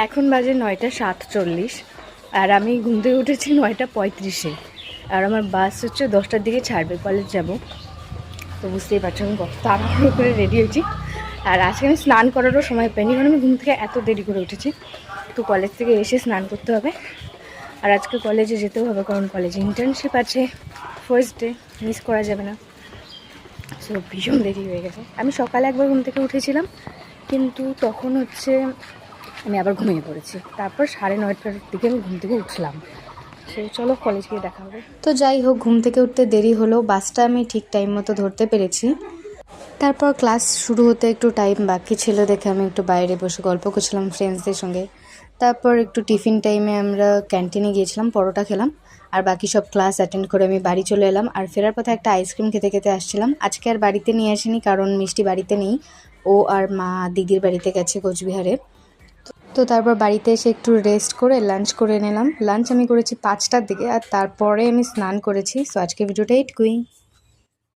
এখন বাজে 9:47 আর আমি ঘুম থেকে উঠেছি 9:35-এ। আর আমার বাস হচ্ছে 10টার দিকে ছাড়বে, কলেজ যাব। তো বুঝতেই পারছো আমি কত তাড়াহুড়ো করে রেডি হয়েছি। আর আজকে আমি স্নান করারও সময় পাইনি, কারণ আমি ঘুম থেকে এত দেরি করে উঠেছি। তো কলেজ থেকে এসে স্নান করতে হবে। আর আজকে কলেজে যেতেও হবে, কারণ কলেজে ইন্টার্নশিপ আছে, ফার্স্ট ডে, মিস করা যাবে না। সো ভীষণ দেরি হয়ে গেছে। আমি সকালে একবার ঘুম থেকে উঠেছিলাম, কিন্তু তখন হচ্ছে আমি আবার ঘুমিয়ে পড়েছি। তারপর 9:30টার দিকে আমি ঘুম থেকে উঠলাম। সো চলো কলেজ গিয়ে দেখা হবে। তো যাই হোক, ঘুম থেকে উঠতে দেরি হলো, বাসটা আমি ঠিক টাইম মতো ধরতে পেরেছি। তারপর ক্লাস শুরু হতে একটু টাইম বাকি ছিল দেখে আমি একটু বাইরে বসে গল্প করছিলাম ফ্রেন্ডসদের সঙ্গে। তারপর একটু টিফিন টাইমে আমরা ক্যান্টিনে গিয়েছিলাম, পরোটা খেলাম। আর বাকি সব ক্লাস অ্যাটেন্ড করে আমি বাড়ি চলে এলাম। আর ফেরার পথে একটা আইসক্রিম খেতে খেতে আসছিলাম। আজকে আর বাড়িতে নিয়ে আসিনি, কারণ মিষ্টি বাড়িতে নেই, ও আর মা দিদির বাড়িতে গেছে কোচবিহারে। তো তারপর বাড়িতে এসে একটু রেস্ট করে লাঞ্চ করে নিলাম। লাঞ্চ আমি করেছি 5টার দিকে, আর তারপরে আমি স্নান করেছি। সো আজকে ভিডিওটা এইটুকুই।